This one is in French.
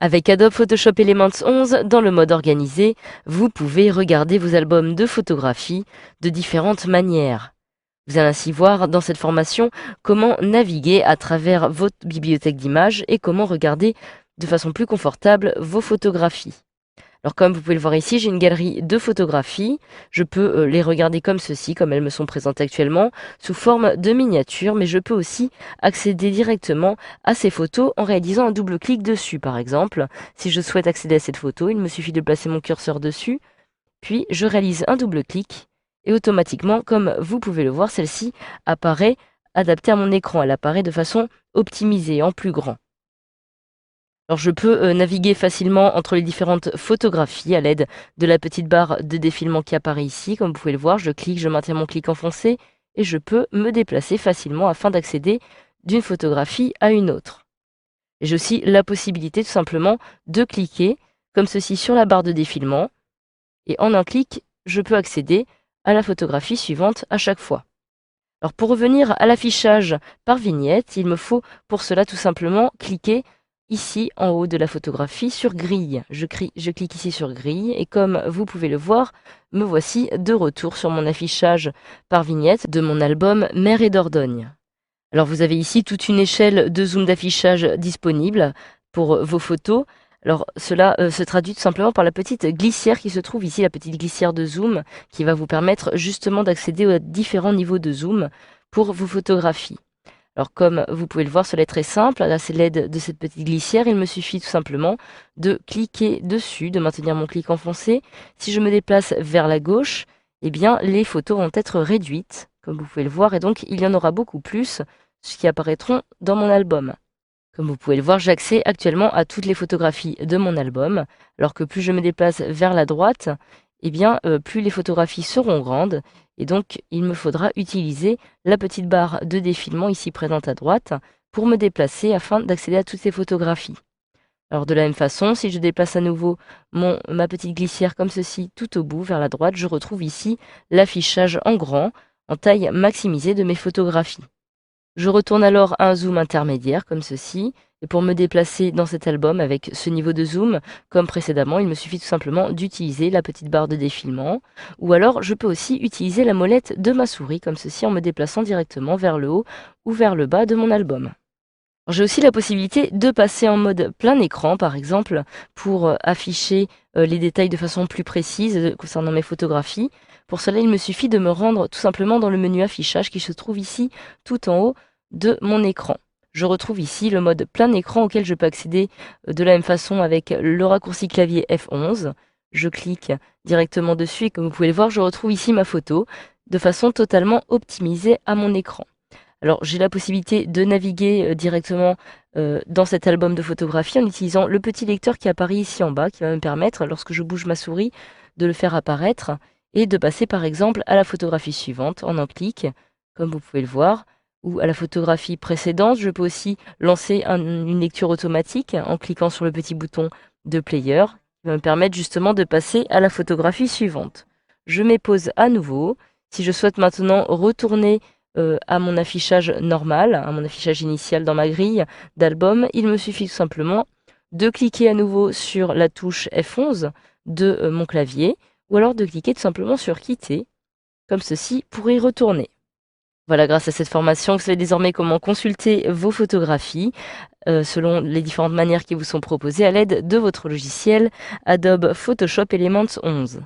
Avec Adobe Photoshop Elements 11, dans le mode organisé, vous pouvez regarder vos albums de photographie de différentes manières. Vous allez ainsi voir dans cette formation comment naviguer à travers votre bibliothèque d'images et comment regarder de façon plus confortable vos photographies. Alors comme vous pouvez le voir ici, j'ai une galerie de photographies. Je peux les regarder comme ceci, comme elles me sont présentées actuellement, sous forme de miniatures, mais je peux aussi accéder directement à ces photos en réalisant un double clic dessus. Par exemple, si je souhaite accéder à cette photo, il me suffit de placer mon curseur dessus, puis je réalise un double clic, et automatiquement, comme vous pouvez le voir, celle-ci apparaît adaptée à mon écran. Elle apparaît de façon optimisée, en plus grand. Alors je peux naviguer facilement entre les différentes photographies à l'aide de la petite barre de défilement qui apparaît ici. Comme vous pouvez le voir, je clique, je maintiens mon clic enfoncé et je peux me déplacer facilement afin d'accéder d'une photographie à une autre. J'ai aussi la possibilité tout simplement de cliquer comme ceci sur la barre de défilement et en un clic, je peux accéder à la photographie suivante à chaque fois. Alors pour revenir à l'affichage par vignette, il me faut pour cela tout simplement cliquer ici en haut de la photographie sur grille. Je clique ici sur grille et comme vous pouvez le voir, me voici de retour sur mon affichage par vignette de mon album Mer et Dordogne. Alors vous avez ici toute une échelle de zoom d'affichage disponible pour vos photos. Alors cela se traduit tout simplement par la petite glissière qui se trouve ici, la petite glissière de zoom, qui va vous permettre justement d'accéder aux différents niveaux de zoom pour vos photographies. Alors comme vous pouvez le voir, cela est très simple. Là, c'est l'aide de cette petite glissière. Il me suffit tout simplement de cliquer dessus, de maintenir mon clic enfoncé. Si je me déplace vers la gauche, eh bien, les photos vont être réduites, comme vous pouvez le voir, et donc il y en aura beaucoup plus, ce qui apparaîtront dans mon album. Comme vous pouvez le voir, j'ai accès actuellement à toutes les photographies de mon album, alors que plus je me déplace vers la droite, eh bien, plus les photographies seront grandes, et donc il me faudra utiliser la petite barre de défilement ici présente à droite pour me déplacer afin d'accéder à toutes ces photographies. Alors de la même façon, si je déplace à nouveau ma petite glissière comme ceci tout au bout vers la droite, je retrouve ici l'affichage en grand, en taille maximisée de mes photographies. Je retourne alors à un zoom intermédiaire comme ceci, et pour me déplacer dans cet album avec ce niveau de zoom, comme précédemment, il me suffit tout simplement d'utiliser la petite barre de défilement, ou alors je peux aussi utiliser la molette de ma souris comme ceci en me déplaçant directement vers le haut ou vers le bas de mon album. J'ai aussi la possibilité de passer en mode plein écran, par exemple, pour afficher les détails de façon plus précise concernant mes photographies. Pour cela, il me suffit de me rendre tout simplement dans le menu affichage qui se trouve ici tout en haut de mon écran. Je retrouve ici le mode plein écran auquel je peux accéder de la même façon avec le raccourci clavier F11. Je clique directement dessus et comme vous pouvez le voir, je retrouve ici ma photo de façon totalement optimisée à mon écran. Alors, j'ai la possibilité de naviguer directement dans cet album de photographie en utilisant le petit lecteur qui apparaît ici en bas, qui va me permettre, lorsque je bouge ma souris, de le faire apparaître et de passer par exemple à la photographie suivante en un clic, comme vous pouvez le voir, ou à la photographie précédente. Je peux aussi lancer une lecture automatique en cliquant sur le petit bouton de player, qui va me permettre justement de passer à la photographie suivante. Je mets pause à nouveau. Si je souhaite maintenant retourner à mon affichage normal, à mon affichage initial dans ma grille d'album, il me suffit tout simplement de cliquer à nouveau sur la touche F11 de mon clavier, ou alors de cliquer tout simplement sur quitter, comme ceci, pour y retourner. Voilà, grâce à cette formation, vous savez désormais comment consulter vos photographies selon les différentes manières qui vous sont proposées à l'aide de votre logiciel Adobe Photoshop Elements 11.